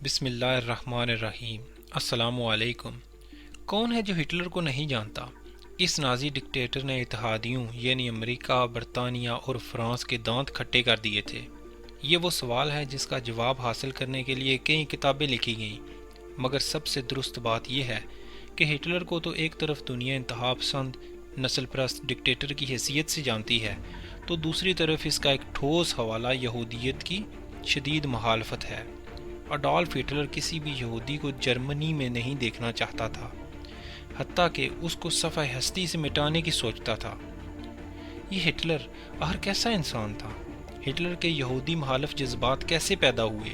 بسم اللہ الرحمن الرحیم۔ السلام علیکم۔ کون ہے جو ہٹلر کو نہیں جانتا؟ اس نازی ڈکٹیٹر نے اتحادیوں یعنی امریکہ، برطانیہ اور فرانس کے دانت کھٹے کر دیے تھے۔ یہ وہ سوال ہے جس کا جواب حاصل کرنے کے لیے کئی کتابیں لکھی گئیں، مگر سب سے درست بات یہ ہے کہ ہٹلر کو تو ایک طرف دنیا انتہا پسند نسل پرست ڈکٹیٹر کی حیثیت سے جانتی ہے، تو دوسری طرف اس کا ایک ٹھوس حوالہ یہودیت کی شدید مخالفت ہے۔ اڈولف ہٹلر کسی بھی یہودی کو جرمنی میں نہیں دیکھنا چاہتا تھا، حتیٰ کہ اس کو صفحہ ہستی سے مٹانے کی سوچتا تھا۔ یہ ہٹلر آخر کیسا انسان تھا؟ ہٹلر کے یہودی مخالف جذبات کیسے پیدا ہوئے؟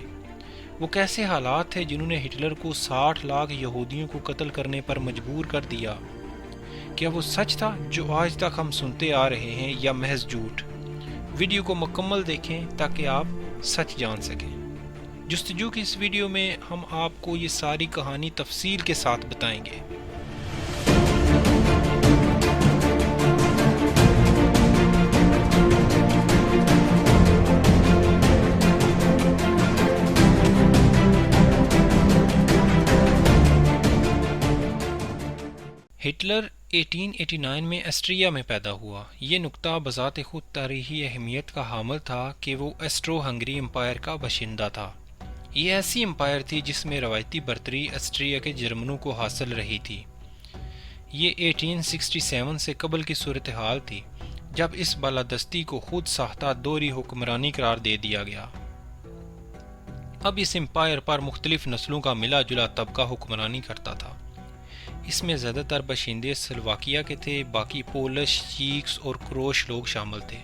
وہ کیسے حالات تھے جنہوں نے ہٹلر کو 60 لاکھ یہودیوں کو قتل کرنے پر مجبور کر دیا؟ کیا وہ سچ تھا جو آج تک ہم سنتے آ رہے ہیں یا محض جھوٹ؟ ویڈیو کو مکمل دیکھیں تاکہ آپ سچ جان سکیں۔ جستجو کی اس ویڈیو میں ہم آپ کو یہ ساری کہانی تفصیل کے ساتھ بتائیں گے۔ ہٹلر 1889 میں آسٹریا میں پیدا ہوا۔ یہ نقطہ بذات خود تاریخی اہمیت کا حامل تھا کہ وہ آسٹرو ہنگری امپائر کا باشندہ تھا۔ یہ ایسی امپائر تھی جس میں روایتی برتری آسٹریا کے جرمنوں کو حاصل رہی تھی۔ یہ 1867 سے قبل کی صورتحال تھی جب اس بالادستی کو خود ساختہ دوہری حکمرانی قرار دے دیا گیا۔ اب اس امپائر پر مختلف نسلوں کا ملا جلا طبقہ حکمرانی کرتا تھا۔ اس میں زیادہ تر باشندے سلواکیہ کے تھے، باقی پولش، چیکس اور کروش لوگ شامل تھے۔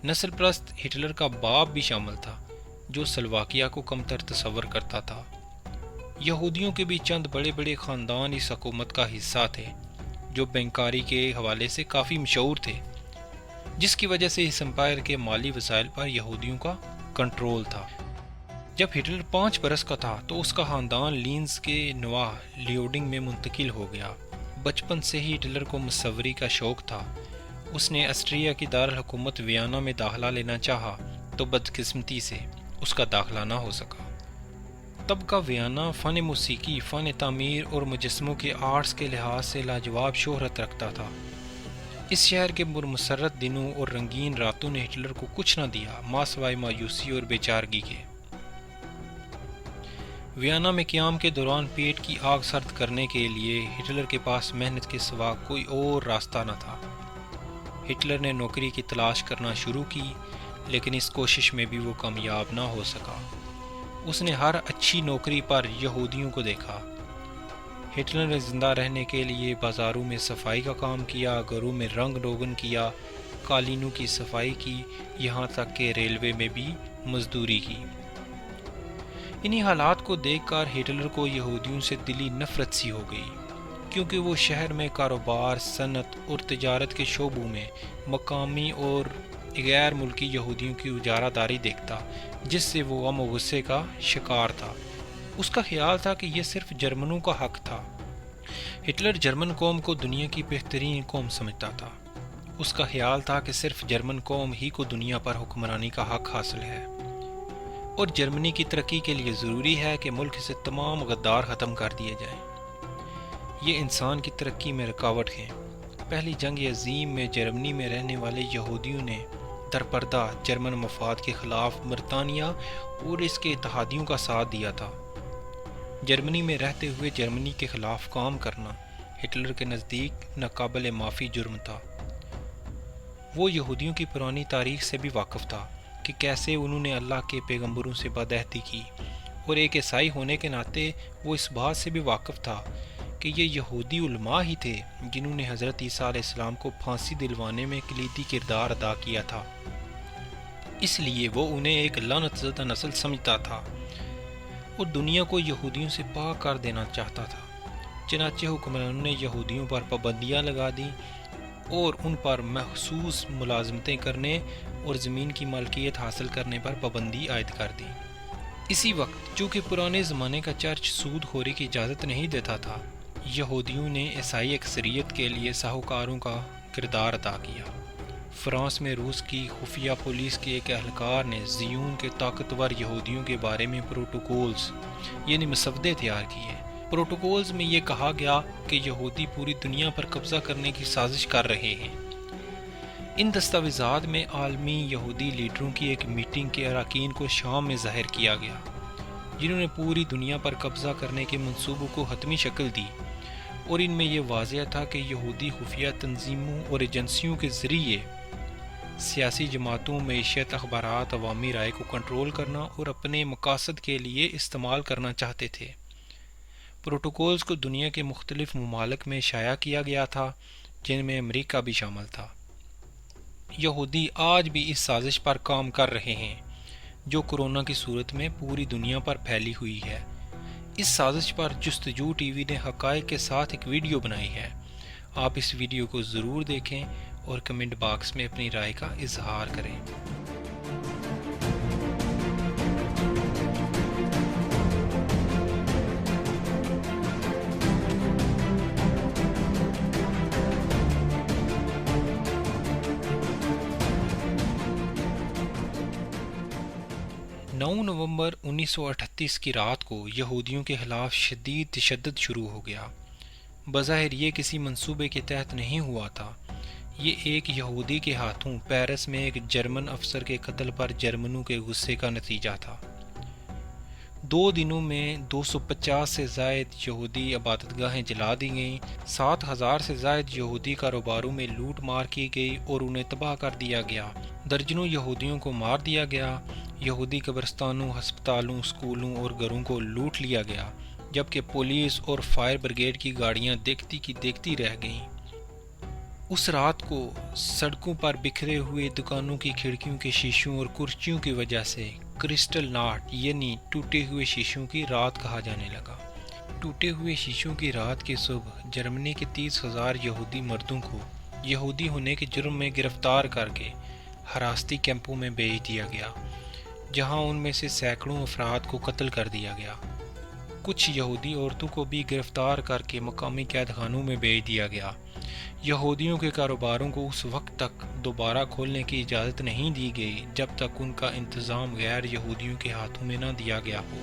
نسل پرست ہٹلر کا باپ بھی شامل تھا، جو سلواکیہ کو کمتر تصور کرتا تھا۔ یہودیوں کے بھی چند بڑے بڑے خاندان اس حکومت کا حصہ تھے، جو بینکاری کے حوالے سے کافی مشہور تھے، جس کی وجہ سے اس امپائر کے مالی وسائل پر یہودیوں کا کنٹرول تھا۔ جب ہٹلر 5 برس کا تھا تو اس کا خاندان لینز کے نواح لیوڈنگ میں منتقل ہو گیا۔ بچپن سے ہی ہٹلر کو مصوری کا شوق تھا۔ اس نے آسٹریا کی دارالحکومت ویانا میں داخلہ لینا چاہا تو بدقسمتی سے اس کا داخلہ نہ ہو سکا۔ تب کا ویانا فن موسیقی، فن تعمیر اور مجسموں کے آرٹس کے لحاظ سے لاجواب شہرت رکھتا تھا۔ اس شہر کے پرمسرت دنوں اور رنگین راتوں نے ہٹلر کو کچھ نہ دیا ماں سوائے مایوسی اور بے چارگی کے۔ ویانا میں قیام کے دوران پیٹ کی آگ سرد کرنے کے لیے ہٹلر کے پاس محنت کے سوا کوئی اور راستہ نہ تھا۔ ہٹلر نے نوکری کی تلاش کرنا شروع کی، لیکن اس کوشش میں بھی وہ کامیاب نہ ہو سکا۔ اس نے ہر اچھی نوکری پر یہودیوں کو دیکھا۔ ہٹلر نے زندہ رہنے کے لیے بازاروں میں صفائی کا کام کیا، گھروں میں رنگ روگن کیا، قالینوں کی صفائی کی، یہاں تک کہ ریلوے میں بھی مزدوری کی۔ انہی حالات کو دیکھ کر ہٹلر کو یہودیوں سے دلی نفرت سی ہو گئی، کیونکہ وہ شہر میں کاروبار، صنعت اور تجارت کے شعبوں میں مقامی اور غیر ملکی یہودیوں کی اجارہ داری دیکھتا، جس سے وہ غم و غصے کا شکار تھا۔ اس کا خیال تھا کہ یہ صرف جرمنوں کا حق تھا۔ ہٹلر جرمن قوم کو دنیا کی بہترین قوم سمجھتا تھا۔ اس کا خیال تھا کہ صرف جرمن قوم ہی کو دنیا پر حکمرانی کا حق حاصل ہے، اور جرمنی کی ترقی کے لیے ضروری ہے کہ ملک سے تمام غدار ختم کر دیے جائیں۔ یہ انسان کی ترقی میں رکاوٹ ہیں۔ پہلی جنگ عظیم میں جرمنی میں رہنے والے یہودیوں نے درپردہ جرمن مفاد کے خلاف برطانیہ اور اس کے اتحادیوں کا ساتھ دیا تھا۔ جرمنی میں رہتے ہوئے جرمنی کے خلاف کام کرنا ہٹلر کے نزدیک ناقابل معافی جرم تھا۔ وہ یہودیوں کی پرانی تاریخ سے بھی واقف تھا کہ کیسے انہوں نے اللہ کے پیغمبروں سے بدعہدی کی، اور ایک عیسائی ہونے کے ناطے وہ اس بات سے بھی واقف تھا کہ یہ یہودی علماء ہی تھے جنہوں نے حضرت عیسیٰ علیہ السلام کو پھانسی دلوانے میں کلیدی کردار ادا کیا تھا۔ اس لیے وہ انہیں ایک لعنت زدہ نسل سمجھتا تھا اور دنیا کو یہودیوں سے پاک کر دینا چاہتا تھا۔ چنانچہ حکمرانوں نے یہودیوں پر پابندیاں لگا دیں اور ان پر مخصوص ملازمتیں کرنے اور زمین کی مالکیت حاصل کرنے پر پابندی عائد کر دی۔ اسی وقت چونکہ پرانے زمانے کا چرچ سود خوری کی اجازت نہیں دیتا تھا، یہودیوں نے عیسائی اکثریت کے لیے ساہوکاروں کا کردار ادا کیا۔ فرانس میں روس کی خفیہ پولیس کے ایک اہلکار نے زیون کے طاقتور یہودیوں کے بارے میں پروٹوکولز یعنی مسودے تیار کیے۔ پروٹوکولز میں یہ کہا گیا کہ یہودی پوری دنیا پر قبضہ کرنے کی سازش کر رہے ہیں۔ ان دستاویزات میں عالمی یہودی لیڈروں کی ایک میٹنگ کے اراکین کو شام میں ظاہر کیا گیا، جنہوں نے پوری دنیا پر قبضہ کرنے کے منصوبوں کو حتمی شکل دی، اور ان میں یہ واضح تھا کہ یہودی خفیہ تنظیموں اور ایجنسیوں کے ذریعے سیاسی جماعتوں، معیشت، اخبارات، عوامی رائے کو کنٹرول کرنا اور اپنے مقاصد کے لیے استعمال کرنا چاہتے تھے۔ پروٹوکولز کو دنیا کے مختلف ممالک میں شائع کیا گیا تھا، جن میں امریکہ بھی شامل تھا۔ یہودی آج بھی اس سازش پر کام کر رہے ہیں جو کرونا کی صورت میں پوری دنیا پر پھیلی ہوئی ہے۔ اس سازش پر جستجو ٹی وی نے حقائق کے ساتھ ایک ویڈیو بنائی ہے۔ آپ اس ویڈیو کو ضرور دیکھیں اور کمنٹ باکس میں اپنی رائے کا اظہار کریں۔ 9 نومبر 1938 کی رات کو یہودیوں کے خلاف شدید تشدد شروع ہو گیا۔ بظاہر یہ کسی منصوبے کے تحت نہیں ہوا تھا۔ یہ ایک یہودی کے ہاتھوں پیرس میں ایک جرمن افسر کے قتل پر جرمنوں کے غصے کا نتیجہ تھا۔ 2 دنوں میں 250 سے زائد یہودی عبادت گاہیں جلا دی گئیں، 7,000 سے زائد یہودی کاروباروں میں لوٹ مار کی گئی اور انہیں تباہ کر دیا گیا۔ درجنوں یہودیوں کو مار دیا گیا۔ یہودی قبرستانوں، ہسپتالوں، اسکولوں اور گھروں کو لوٹ لیا گیا، جبکہ پولیس اور فائر بریگیڈ کی گاڑیاں دیکھتی کی دیکھتی رہ گئیں۔ اس رات کو سڑکوں پر بکھرے ہوئے دکانوں کی کھڑکیوں کے شیشوں اور کرسیوں کی وجہ سے کرسٹل نائٹ یعنی ٹوٹے ہوئے شیشوں کی رات کہا جانے لگا۔ ٹوٹے ہوئے شیشوں کی رات کی صبح جرمنی کے 30,000 یہودی مردوں کو یہودی ہونے کے جرم میں گرفتار کر کے حراستی کیمپوں میں بھیج دیا گیا، جہاں ان میں سے سینکڑوں افراد کو قتل کر دیا گیا۔ کچھ یہودی عورتوں کو بھی گرفتار کر کے مقامی قید خانوں میں بھیج دیا گیا۔ یہودیوں کے کاروباروں کو اس وقت تک دوبارہ کھولنے کی اجازت نہیں دی گئی جب تک ان کا انتظام غیر یہودیوں کے ہاتھوں میں نہ دیا گیا ہو۔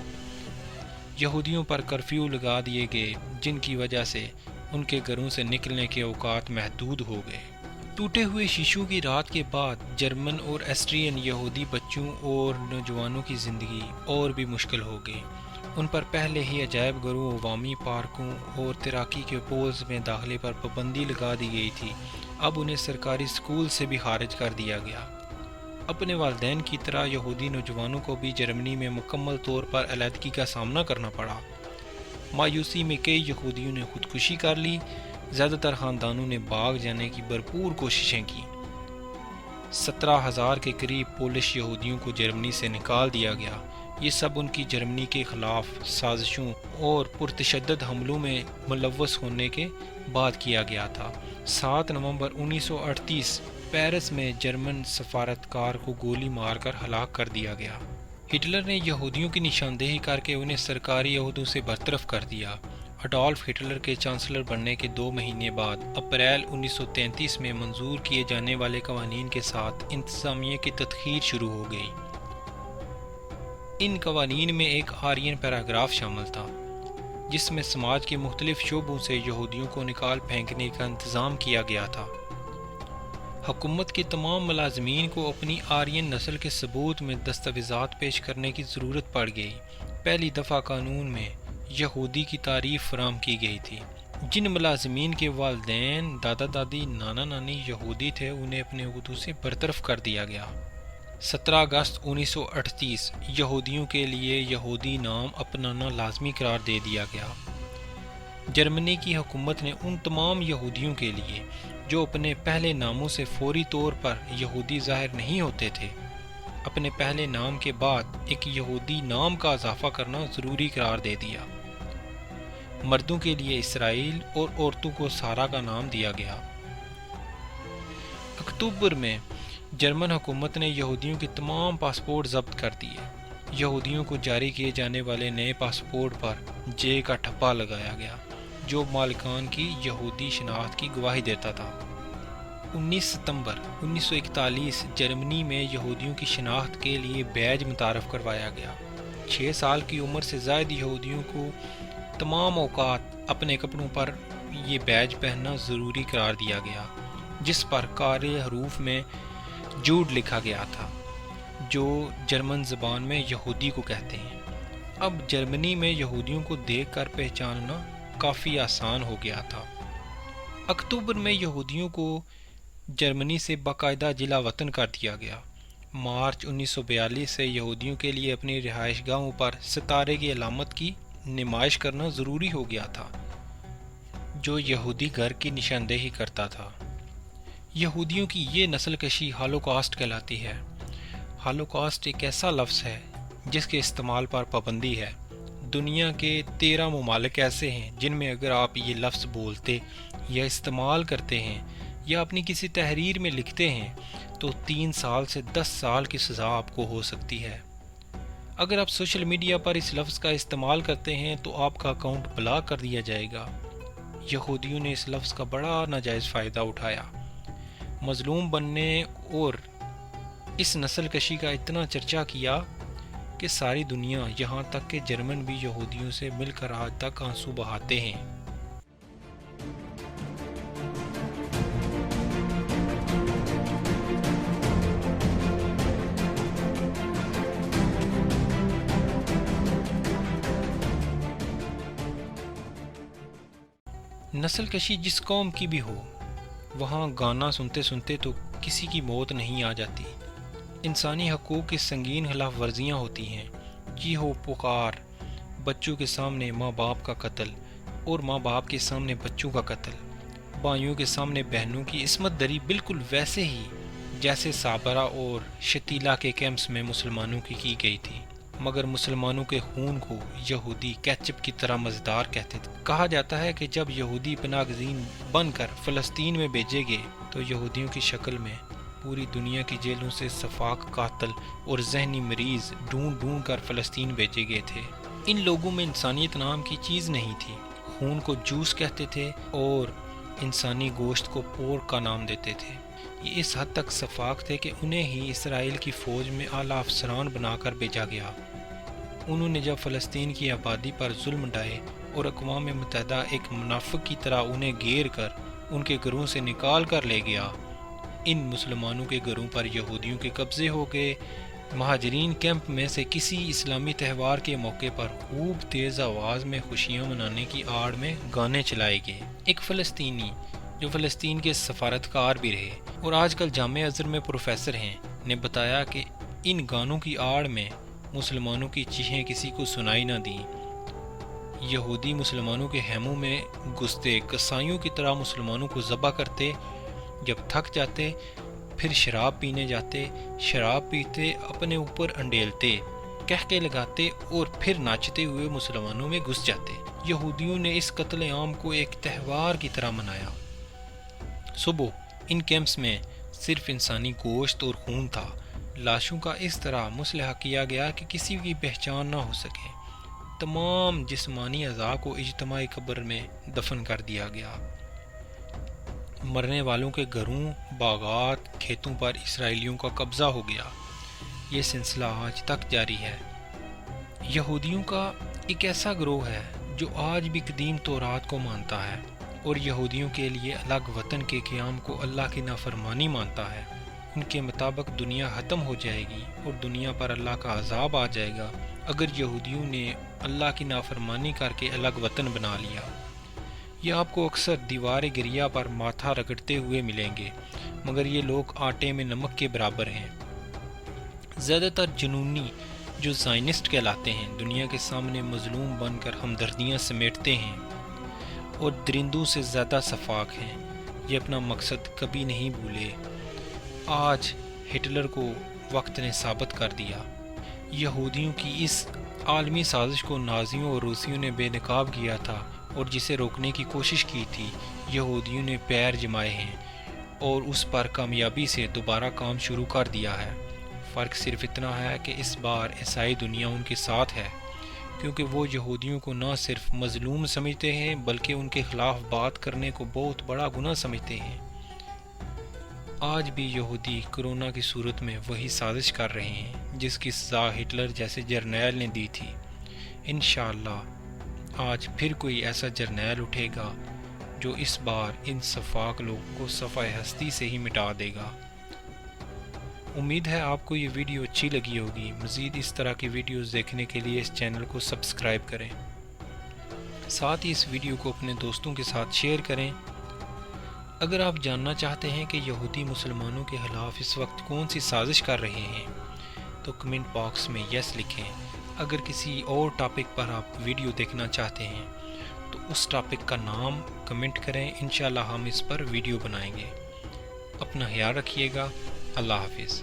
یہودیوں پر کرفیو لگا دیے گئے، جن کی وجہ سے ان کے گھروں سے نکلنے کے اوقات محدود ہو گئے۔ ٹوٹے ہوئے شیشوں کی رات کے بعد جرمن اور ایسٹرین یہودی بچوں اور نوجوانوں کی زندگی اور بھی مشکل ہو گئی۔ ان پر پہلے ہی عجائب گھروں، عوامی پارکوں اور تیراکی کے پولز میں داخلے پر پابندی لگا دی گئی تھی۔ اب انہیں سرکاری اسکول سے بھی خارج کر دیا گیا۔ اپنے والدین کی طرح یہودی نوجوانوں کو بھی جرمنی میں مکمل طور پر علیحدگی کا سامنا کرنا پڑا۔ مایوسی میں کئی یہودیوں نے خودکشی کر لی۔ زیادہ تر خاندانوں نے بھاگ جانے کی بھرپور کوششیں کی۔ 17,000 کے قریب پولش یہودیوں کو جرمنی سے نکال دیا گیا۔ یہ سب ان کی جرمنی کے خلاف سازشوں اور پرتشدد حملوں میں ملوث ہونے کے بعد کیا گیا تھا۔ 7 نومبر 1938 پیرس میں جرمن سفارتکار کو گولی مار کر ہلاک کر دیا گیا۔ ہٹلر نے یہودیوں کی نشاندہی کر کے انہیں سرکاری عہدوں سے برطرف کر دیا۔ اڈالف ہٹلر کے چانسلر بننے کے 2 مہینے بعد اپریل 1933 میں منظور کیے جانے والے قوانین کے ساتھ انتظامیہ کی تدخیر شروع ہو گئی۔ ان قوانین میں ایک آرین پیراگراف شامل تھا، جس میں سماج کے مختلف شعبوں سے یہودیوں کو نکال پھینکنے کا انتظام کیا گیا تھا۔ حکومت کے تمام ملازمین کو اپنی آرین نسل کے ثبوت میں دستاویزات پیش کرنے کی ضرورت پڑ گئی۔ پہلی دفعہ قانون میں یہودی کی تعریف فراہم کی گئی تھی۔ جن ملازمین کے والدین، دادا دادی، نانا نانی یہودی تھے، انہیں اپنے عہدوں سے برطرف کر دیا گیا۔ 17 اگست 1938 یہودیوں کے لیے یہودی نام اپنانا لازمی قرار دے دیا گیا۔ جرمنی کی حکومت نے ان تمام یہودیوں کے لیے جو اپنے پہلے ناموں سے فوری طور پر یہودی ظاہر نہیں ہوتے تھے، اپنے پہلے نام کے بعد ایک یہودی نام کا اضافہ کرنا ضروری قرار دے دیا۔ مردوں کے لیے اسرائیل اور عورتوں کو سارا کا نام دیا گیا۔ اکتوبر میں جرمن حکومت نے یہودیوں کے تمام پاسپورٹ ضبط کر دیے۔ یہودیوں کو جاری کیے جانے والے نئے پاسپورٹ پر جے کا ٹھپا لگایا گیا، جو مالکان کی یہودی شناخت کی گواہی دیتا تھا۔ 19 ستمبر 1941 جرمنی میں یہودیوں کی شناخت کے لیے بیج متعارف کروایا گیا۔ 6 سال کی عمر سے زائد یہودیوں کو تمام اوقات اپنے کپڑوں پر یہ بیج پہننا ضروری قرار دیا گیا، جس پر کارے حروف میں جوڈ لکھا گیا تھا، جو جرمن زبان میں یہودی کو کہتے ہیں۔ اب جرمنی میں یہودیوں کو دیکھ کر پہچاننا کافی آسان ہو گیا تھا۔ اکتوبر میں یہودیوں کو جرمنی سے باقاعدہ جلا وطن کر دیا گیا۔ مارچ 1942 سے یہودیوں کے لیے اپنی رہائش گاہوں پر ستارے کی علامت کی نمائش کرنا ضروری ہو گیا تھا، جو یہودی گھر کی نشاندہی کرتا تھا۔ یہودیوں کی یہ نسل کشی ہالوکاسٹ کہلاتی ہے۔ ہالوکاسٹ ایک ایسا لفظ ہے جس کے استعمال پر پابندی ہے۔ دنیا کے 13 ممالک ایسے ہیں جن میں اگر آپ یہ لفظ بولتے یا استعمال کرتے ہیں یا اپنی کسی تحریر میں لکھتے ہیں تو 3 سال سے 10 سال کی سزا آپ کو ہو سکتی ہے۔ اگر آپ سوشل میڈیا پر اس لفظ کا استعمال کرتے ہیں تو آپ کا اکاؤنٹ بلاک کر دیا جائے گا۔ یہودیوں نے اس لفظ کا بڑا ناجائز فائدہ اٹھایا، مظلوم بننے اور اس نسل کشی کا اتنا چرچا کیا کہ ساری دنیا یہاں تک کہ جرمن بھی یہودیوں سے مل کر آج تک آنسو بہاتے ہیں۔ نسل کشی جس قوم کی بھی ہو، وہاں گانا سنتے سنتے تو کسی کی موت نہیں آ جاتی۔ انسانی حقوق کی سنگین خلاف ورزیاں ہوتی ہیں، چیخو پکار، بچوں کے سامنے ماں باپ کا قتل اور ماں باپ کے سامنے بچوں کا قتل، بھائیوں کے سامنے بہنوں کی عصمت دری، بالکل ویسے ہی جیسے صابرہ اور شتیلا کے کیمپس میں مسلمانوں کی گئی تھی۔ مگر مسلمانوں کے خون کو یہودی کیچپ کی طرح مزیدار کہتے تھے۔ کہا جاتا ہے کہ جب یہودی پناہ گزین بن کر فلسطین میں بھیجے گئے تو یہودیوں کی شکل میں پوری دنیا کی جیلوں سے سفاک قاتل اور ذہنی مریض ڈھونڈ ڈھونڈ کر فلسطین بھیجے گئے تھے۔ ان لوگوں میں انسانیت نام کی چیز نہیں تھی۔ خون کو جوس کہتے تھے اور انسانی گوشت کو پورک کا نام دیتے تھے۔ یہ اس حد تک سفاک تھے کہ انہیں ہی اسرائیل کی فوج میں اعلیٰ افسران بنا کر بھیجا گیا۔ انہوں نے جب فلسطین کی آبادی پر ظلم ڈھائے اور اقوام متحدہ ایک منافق کی طرح انہیں گھیر کر ان کے گھروں سے نکال کر لے گیا، ان مسلمانوں کے گھروں پر یہودیوں کے قبضے ہو گئے۔ مہاجرین کیمپ میں سے کسی اسلامی تہوار کے موقع پر خوب تیز آواز میں خوشیاں منانے کی آڑ میں گانے چلائے گئے۔ ایک فلسطینی جو فلسطین کے سفارتکار بھی رہے اور آج کل جامعہ ازہر میں پروفیسر ہیں، نے بتایا کہ ان گانوں کی آڑ میں مسلمانوں کی چیخیں کسی کو سنائی نہ دیں۔ یہودی مسلمانوں کے خیموں میں گھستے، قصائیوں کی طرح مسلمانوں کو ذبح کرتے، جب تھک جاتے پھر شراب پینے جاتے، شراب پیتے اپنے اوپر انڈیلتے، قہقہے لگاتے اور پھر ناچتے ہوئے مسلمانوں میں گھس جاتے۔ یہودیوں نے اس قتل عام کو ایک تہوار کی طرح منایا۔ صبح ان کیمپس میں صرف انسانی گوشت اور خون تھا۔ لاشوں کا اس طرح مسلح کیا گیا کہ کسی کی پہچان نہ ہو سکے۔ تمام جسمانی اعضاء کو اجتماعی قبر میں دفن کر دیا گیا۔ مرنے والوں کے گھروں، باغات، کھیتوں پر اسرائیلیوں کا قبضہ ہو گیا۔ یہ سلسلہ آج تک جاری ہے۔ یہودیوں کا ایک ایسا گروہ ہے جو آج بھی قدیم تورات کو مانتا ہے اور یہودیوں کے لیے الگ وطن کے قیام کو اللہ کی نافرمانی مانتا ہے۔ ان کے مطابق دنیا ختم ہو جائے گی اور دنیا پر اللہ کا عذاب آ جائے گا اگر یہودیوں نے اللہ کی نافرمانی کر کے الگ وطن بنا لیا۔ یہ آپ کو اکثر دیوار گریا پر ماتھا رگڑتے ہوئے ملیں گے، مگر یہ لوگ آٹے میں نمک کے برابر ہیں۔ زیادہ تر جنونی جو زائنسٹ کہلاتے ہیں دنیا کے سامنے مظلوم بن کر ہمدردیاں سمیٹتے ہیں اور درندوں سے زیادہ سفاک ہیں۔ یہ اپنا مقصد کبھی نہیں بھولے۔ آج ہٹلر کو وقت نے ثابت کر دیا۔ یہودیوں کی اس عالمی سازش کو نازیوں اور روسیوں نے بے نقاب کیا تھا اور جسے روکنے کی کوشش کی تھی، یہودیوں نے پیر جمائے ہیں اور اس پر کامیابی سے دوبارہ کام شروع کر دیا ہے۔ فرق صرف اتنا ہے کہ اس بار عیسائی دنیا ان کے ساتھ ہے، کیونکہ وہ یہودیوں کو نہ صرف مظلوم سمجھتے ہیں بلکہ ان کے خلاف بات کرنے کو بہت بڑا گناہ سمجھتے ہیں۔ آج بھی یہودی کرونا کی صورت میں وہی سازش کر رہے ہیں جس کی سزا ہٹلر جیسے جرنیل نے دی تھی۔ انشاءاللہ آج پھر کوئی ایسا جرنیل اٹھے گا جو اس بار ان سفاک لوگوں کو صفحہ ہستی سے ہی مٹا دے گا۔ امید ہے آپ کو یہ ویڈیو اچھی لگی ہوگی۔ مزید اس طرح کی ویڈیوز دیکھنے کے لیے اس چینل کو سبسکرائب کریں، ساتھ ہی اس ویڈیو کو اپنے دوستوں کے ساتھ شیئر کریں۔ اگر آپ جاننا چاہتے ہیں کہ یہودی مسلمانوں کے خلاف اس وقت کون سی سازش کر رہے ہیں تو کمنٹ باکس میں یس لکھیں۔ اگر کسی اور ٹاپک پر آپ ویڈیو دیکھنا چاہتے ہیں تو اس ٹاپک کا نام کمنٹ کریں، انشاءاللہ ہم اس پر ویڈیو بنائیں گے۔ اپنا خیال رکھیے گا۔ اللہ حافظ۔